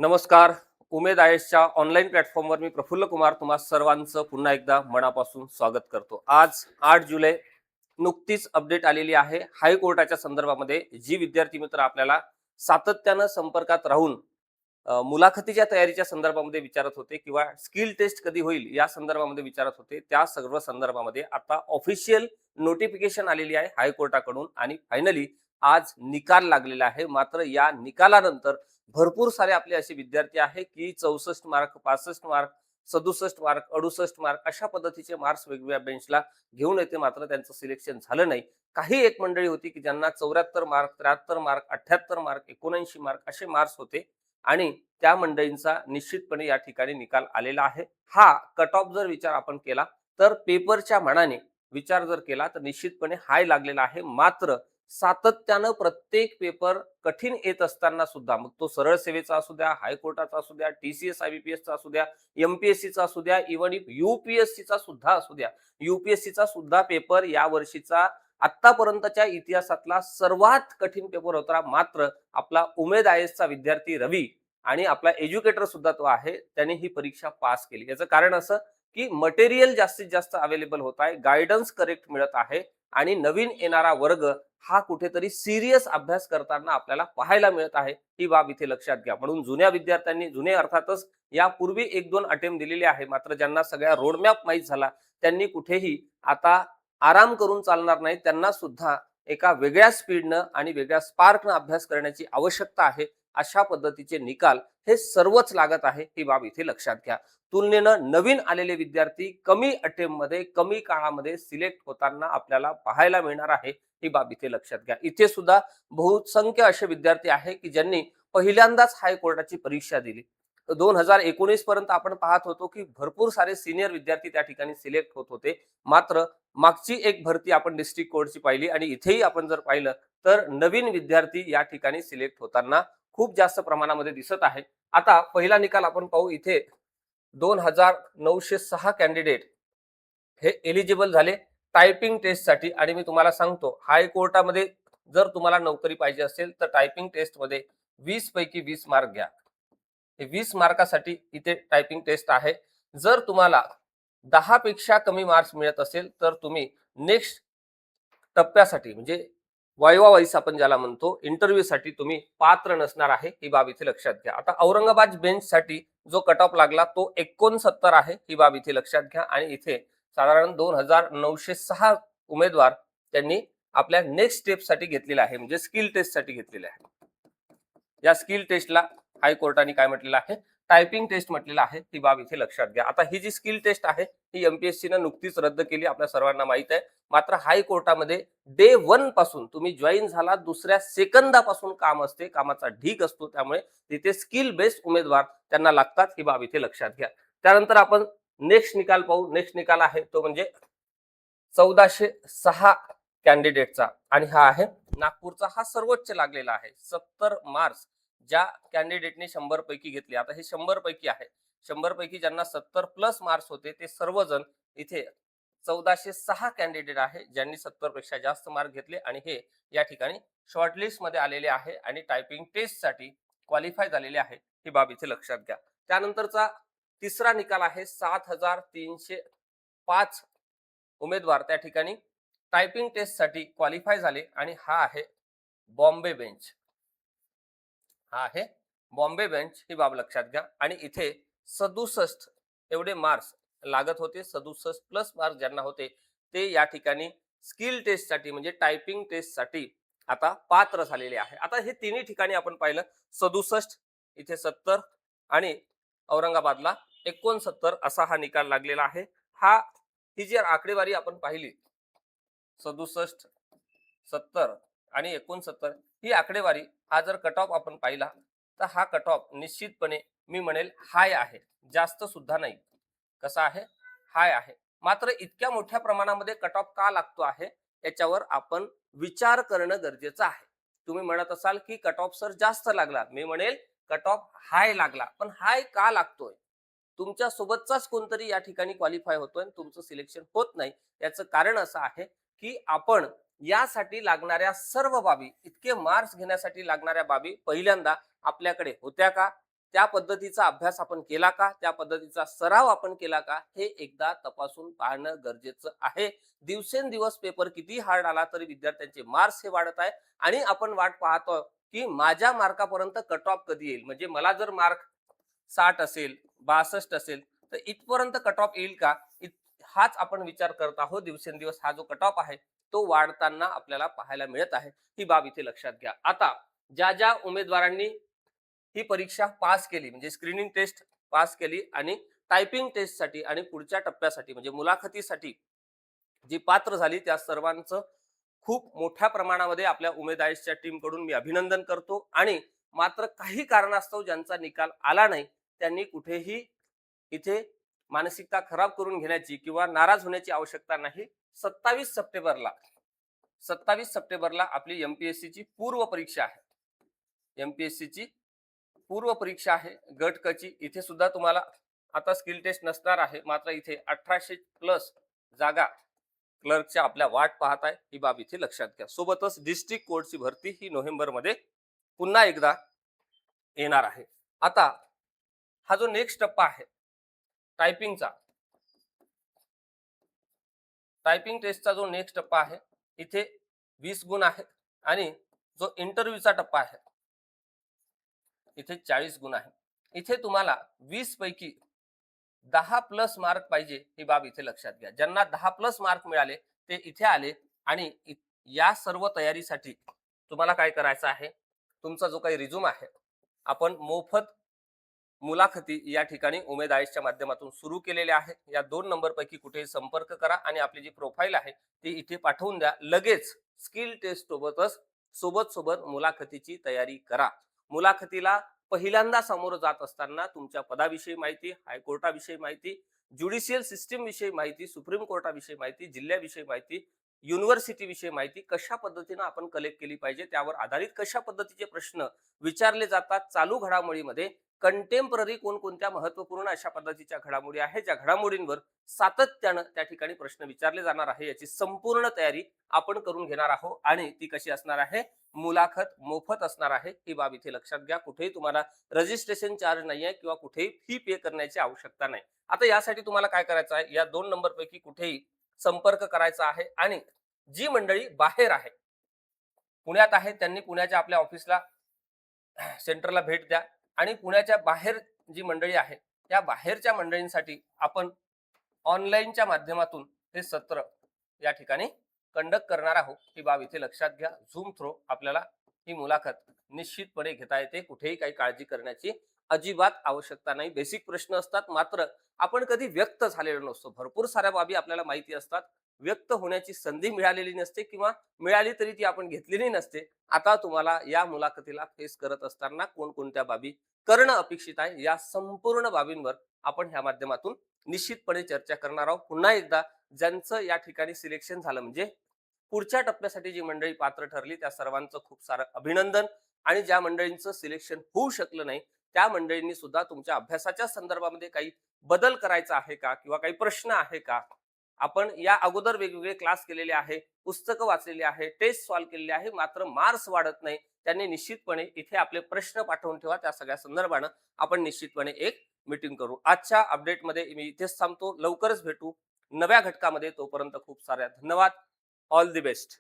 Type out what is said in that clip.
नमस्कार. उमेद आयएसच्या ऑनलाईन प्लॅटफॉर्मवर मी प्रफुल्ल कुमार तुम्हा सर्वांचं पुन्हा एकदा मनापासून स्वागत करतो. आज 8 जुलै नुकतीच अपडेट आलेली आहे हायकोर्टाच्या संदर्भामध्ये. जी विद्यार्थी मित्र आपल्याला सातत्यानं संपर्कात राहून मुलाखतीच्या तयारीच्या संदर्भामध्ये विचारत होते किंवा स्किल टेस्ट कधी होईल या संदर्भामध्ये विचारत होते, त्या सर्व संदर्भामध्ये आता ऑफिशियल नोटिफिकेशन आलेली आहे हायकोर्टाकडून आणि फायनली आज निकाल लागलेला आहे. मात्र या निकालानंतर भरपूर सारे आपले असे विद्यार्थी आहे की 64 मार्क, 65 मार्क, 67 मार्क, 68 मार्क अशा पद्धतीचे मार्क्स वेगवेगळ्या बेंचला घेऊन येते, मात्र त्यांचं सिलेक्शन झालं नाही. काही एक मंडळी होती की ज्यांना 74 मार्क, 73 मार्क, 78 मार्क, 79 मार्क असे मार्क्स होते आणि त्या मंडळींचा निश्चितपणे या ठिकाणी निकाल आलेला आहे. हा कट ऑफ जर विचार आपण केला तर पेपरच्या मानाने विचार जर केला तर निश्चितपणे हाय लागलेला आहे. मात्र सातत्यानं प्रत्येक पेपर कठीण येत असताना सुद्धा, मग तो सरळ सेवेचा असू द्या, हायकोर्टाचा असू द्या, टीसीएस आयबीपीएसचा असू द्या, एमपीएससीचा असू द्या, इव्हन इफ युपीएससीचा सुद्धा असू द्या, युपीएससीचा सुद्धा पेपर या वर्षीचा आतापर्यंतच्या इतिहासातला सर्वात कठीण पेपर होता. मात्र आपला उमेद आयएसचा विद्यार्थी रवी आणि आपला एज्युकेटर सुद्धा तो आहे, त्याने ही परीक्षा पास केली. याचं कारण असं की मटेरियल जास्तीत जास्त अवेलेबल होत आहे, गायडन्स करेक्ट मिळत आहे आणि नवीन येणारा वर्ग हा कुठेतरी सिरियस अभ्यास करताना आपल्याला पाहायला मिळत आहे. ही बाब इथे लक्षात घ्या. म्हणून जुन्या विद्यार्थ्यांनी, जुने अर्थातच यापूर्वी 1-2 अटेम्प्ट दिलेले आहे, मात्र ज्यांना सगळ्या रोडमॅप माहीत झाला त्यांनी कुठेही आता आराम करून चालणार नाही. त्यांना सुद्धा एका वेगळ्या स्पीडनं आणि वेगळ्या स्पार्कनं अभ्यास करण्याची आवश्यकता आहे. अशा पद्धतीचे निकाल हे सर्वच लागत आहे, ही बाब इथे लक्षात घ्या. तुलनेनं नवीन आलेले विद्यार्थी कमी अटेम्प्टमध्ये, कमी काळामध्ये सिलेक्ट होताना आपल्याला पाहायला मिळणार आहे. ही बाब इथे लक्षात घ्या. इथे सुद्धा बहुसंख्य असे विद्यार्थी आहे की ज्यांनी पहिल्यांदाच हायकोर्टाची परीक्षा दिली. 2019 पर्यंत आपण पाहत होतो की भरपूर सारे सिनियर विद्यार्थी त्या ठिकाणी सिलेक्ट होत होते. मात्र मागची एक भरती आपण डिस्ट्रिक्ट कोर्टची पाहिली आणि इथेही आपण जर पाहिलं तर नवीन विद्यार्थी या ठिकाणी सिलेक्ट होताना खूप जास्त प्रमाणामध्ये दिसत आहे. आता पहिला निकाल आपण पाहू. इथे 2906 कॅन्डिडेट हे एलिजिबल झाले टायपिंग टेस्टसाठी. आणि मी तुम्हाला सांगतो, हायकोर्टामध्ये जर तुम्हाला नोकरी पाहिजे असेल तर टायपिंग टेस्टमध्ये 20 पैकी 20 मार्क घ्या. हे 20 मार्कासाठी इथे टायपिंग टेस्ट आहे. जर तुम्हाला 10 पेक्षा कमी मार्क्स मिळत असेल तर तुम्ही नेक्स्ट टप्प्यासाठी म्हणजे वायवा वाईस आपण ज्याला म्हणतो इंटरव्ह्यूसाठी तुम्ही पात्र नसणार आहे. ही बाब इथे लक्षात घ्या. आता औरंगाबाद बेंचसाठी जो कट ऑफ लागला तो 69 आहे. ही बाब इथे लक्षात घ्या. आणि इथे साधारण 2906 उमेदवार त्यांनी आपल्या नेक्स्ट स्टेपसाठी घेतलेला आहे, म्हणजे स्किल टेस्टसाठी घेतलेला आहे. या स्किल टेस्टला हायकोर्टाने काय म्हटलेलं आहे, टायपिंग टेस्ट म्हटलेलं आहे. ती बाब इथे लक्षात घ्या. आता ही जी स्किल टेस्ट आहे ही एमपीएससीनं नुकतीच रद्द केली, आपल्या सर्वांना माहित आहे. मात्र हायकोर्टामध्ये डे 1 पासून तुम्ही जॉईन झाला, दुसऱ्या सेकंदापासून काम असते, कामाचा ढीक असतो. त्यामुळे तिथे स्किल बेस्ड उमेदवार त्यांना लागतात. ही बाब इथे लक्षात घ्या. त्यानंतर आपण नेक्स्ट निकाल पाहू. नेक्स्ट निकाल आहे तो म्हणजे 1406 कॅन्डिडेटचा आणि हा आहे नागपूरचा. हा सर्वोच्च लागलेला आहे. 70 मार्क्स ज्या कॅन्डिडेटने 100 पैकी घेतले. आता हे 100 पैकी आहे. 100 पैकी ज्यांना 70 प्लस मार्क्स होते ते सर्वजण इथे 1406 कॅन्डिडेट आहे ज्यांनी 70 पेक्षा जास्त मार्क घेतले आणि हे या ठिकाणी शॉर्टलिस्ट मध्ये आलेले आहे आणि टायपिंग टेस्टसाठी क्वालिफाय झालेले आहे. ही बाब इथे लक्षात घ्या. त्यानंतरचा तिसरा निकाल आहे 7305 उमेदवार त्या ठिकाणी टायपिंग टेस्टसाठी क्वालिफाय झाले आणि हा आहे बॉम्बे बेंच. हा आहे बॉम्बे बेंच. ही बाब लक्षात घ्या. आणि इथे 67 एवढे मार्क्स लागत होते. 67 प्लस मार्क्स ज्यांना होते ते या ठिकाणी स्किल टेस्टसाठी म्हणजे टायपिंग टेस्टसाठी आता पात्र झालेले आहे. आता हे तिन्ही ठिकाणी आपण पाहिलं, 67 इथे 70 आणि औरंगाबादला 69 असा हा निकाल लागलेला आहे. ही जी आकडेवारी आपण पाहिली 67, 70 आणि 69 ही आकडेवारी, हा जर कट ऑफ आपण पाहिला तर हा कट ऑफ निश्चितपणे मी म्हणेल हाय आहे, जास्त सुद्धा नाही. कसा आहे? हाय आहे. मात्र इतक्या मोठ्या प्रमाणामध्ये कट ऑफ का लागतो आहे याच्यावर आपण विचार करणं गरजेचं आहे. तुम्ही म्हणत असाल की कट ऑफ सर जास्त लागला. मी म्हणेल कट ऑफ हाय लागला. पण हाय का लागतोय? तुमच्या सोबतचाच कोणतरी या ठिकाणी क्वालिफाय होतोय आणि तुमचं सिलेक्शन होत नाही. याचं कारण असं आहे की आपण यासाठी लागणाऱ्या सर्व बाबी, इतके मार्क्स घेण्यासाठी लागणाऱ्या बाबी पहिल्यांदा आपल्याकडे होत्या का, त्या पद्धतीचा अभ्यास आपण केला का, त्या पद्धतीचा सराव आपण केला का, हे एकदा तपासून पाहणं गरजेचं आहे. दिवसेंदिवस पेपर किती हार्ड आला तरी विद्यार्थ्यांचे मार्क्स हे वाढत आहे आणि आपण वाट पाहतो की माझ्या मार्कापर्यंत कट ऑफ कधी येईल. म्हणजे मला जर मार्क 60 असेल, 62 असेल, तर इथपर्यंत कट ऑफ येईल का, हाच आपण विचार करत आहोत. दिवसेंदिवस हा जो कट ऑफ आहे तो वाढताना आपल्याला पाहायला मिळत आहे. ही बाब इथे लक्षात घ्या. आता ज्या ज्या उमेदवारांनी ही परीक्षा पास केली, म्हणजे स्क्रीनिंग टेस्ट पास केली आणि टायपिंग टेस्टसाठी आणि पुढच्या टप्प्यासाठी म्हणजे मुलाखतीसाठी जी पात्र झाली, त्या सर्वांचं खूप मोठ्या प्रमाणामध्ये आपल्या उमेद आयोगच्या टीम कडून मी अभिनंदन करतो. आणि मात्र काही कारणास्तव ज्यांचा निकाल आला नाही त्यांनी कुठेही इथे मानसिकता खराब करून घेण्याची किंवा नाराज होण्याची आवश्यकता नाही. 27 सप्टेंबरला 27 सप्टेंबरला आपली एमपीएससीची पूर्व परीक्षा आहे. एमपीएससीची पूर्व परीक्षा आहे गट क ची. इथे सुद्धा तुम्हाला आता स्किल टेस्ट नसणार आहे, मात्र इथे 1800 प्लस जागा क्लर्कच्या आपल्या वाट पाहत आहे. ही बाब इथे लक्षात घ्या. सोबतच डिस्ट्रिक्ट कोर्टची भरती ही नोव्हेंबरमध्ये पुन्हा एकदा येणार आहे. आता हा जो नेक्स्ट टप्पा आहे टायपिंगचा, टायपिंग टेस्टचा जो नेक्स्ट टप्पा आहे, इथे 20 गुण आहेत आणि जो इंटरव्ह्यूचा टप्पा आहे इथे 40 गुण आहे. इथे तुम्हाला 20 पैकी 10 प्लस मार्क पाहिजे, ही बाब इथे लक्षात घ्या. ज्यांना 10 प्लस मार्क मिळाले ते इथे आले आणि या सर्व तयारीसाठी तुम्हाला काय करायचं आहे, तुमचा जो काही रिझ्यूम आहे आपण मोफत मुलाखती या ठिकाणी उमेद आयोगच्या माध्यमातून सुरू केलेले आहे. या 2 नंबर पैकी कुठेही संपर्क करा आणि आपली जी प्रोफाईल आहे ती इथे पाठवून द्या. लगेच स्किल टेस्ट सोबतच सोबत मुलाखतीची तयारी करा. मुलाखतीला पहिल्यांदा सामोरं जात असताना तुमच्या पदाविषयी माहिती, हायकोर्टाविषयी माहिती, ज्युडिशियल सिस्टीम विषयी माहिती, सुप्रीम कोर्टाविषयी माहिती, जिल्ह्याविषयी माहिती, युनिव्हर्सिटी विषयी माहिती कशा पद्धतीने आपण कलेक्ट केली पाहिजे, त्यावर आधारित कशा पद्धतीचे प्रश्न विचारले जातात, चालू घडामोडीमध्ये कंटेम्पररी कोणकोणत्या महत्वपूर्ण अशा पद्धतीच्या घडामोडी आहेत ज्या घडामोडींवर सातत्यानं त्या ठिकाणी प्रश्न विचारले जाणार आहे, याची संपूर्ण तयारी आपण करून घेणार आहोत. आणि ती कशी असणार आहे, मुलाखत मोफत असणार आहे. ही बाब इथे लक्षात घ्या. कुठेही तुम्हाला रजिस्ट्रेशन चार्ज नाही आहे किंवा कुठेही फी पे करण्याची आवश्यकता नाही. आता यासाठी तुम्हाला काय करायचं आहे, या 2 नंबर पैकी कुठेही संपर्क करायचा आहे आणि जी मंडळी बाहेर आहे, पुण्यात आहे, त्यांनी पुण्याच्या आपल्या ऑफिसला सेंटरला भेट द्या. आणि पुण्याच्या बाहेर जी मंडळी आहे त्या बाहेरच्या मंडळींसाठी आपण ऑनलाईनच्या माध्यमातून हे सत्र या ठिकाणी कंडक्ट करणार आहोत. ही बाब इथे लक्षात घ्या. झूम थ्रो आपल्याला ही मुलाखत निश्चितपणे घेता येते. कुठेही काही काळजी करण्याची अजिबात आवश्यकता नाही. बेसिक प्रश्न असतात, मात्र आपण कधी व्यक्त झालेलो नसतो. भरपूर साऱ्या बाबी आपल्याला माहिती असतात, व्यक्त होण्याची संधी मिळालेली नसते किंवा मिळाली तरी ती आपण घेतलेली नसते. आता तुम्हाला या मुलाखतीला फेस करत असताना कोणकोणत्या बाबी करणं अपेक्षित आहे, या संपूर्ण बाबींवर आपण ह्या माध्यमातून निश्चितपणे चर्चा करणार आहोत. पुन्हा एकदा ज्यांचं या ठिकाणी सिलेक्शन झालं, म्हणजे पुढच्या टप्प्यासाठी जी मंडळी पात्र ठरली, त्या सर्वांचं खूप सारं अभिनंदन. आणि ज्या मंडळींचं सिलेक्शन होऊ शकलं नाही त्या मंडळींनी सुद्धा तुमच्या अभ्यासाच्या संदर्भामध्ये काही बदल करायचा आहे का किंवा काही प्रश्न आहे का, आपण या अगोदर वेगवेगळे क्लास केलेले आहे, पुस्तकं वाचलेली आहे, टेस्ट सॉल्व्ह केलेले आहे, मात्र मार्क्स वाढत नाही, त्यांनी निश्चितपणे इथे आपले प्रश्न पाठवून ठेवा. त्या सगळ्या संदर्भानं आपण निश्चितपणे एक मीटिंग करू. आजच्या अपडेटमध्ये मी इथेच थांबतो. लवकरच भेटू नव्या घटकामध्ये. तोपर्यंत खूप साऱ्या धन्यवाद. All the best.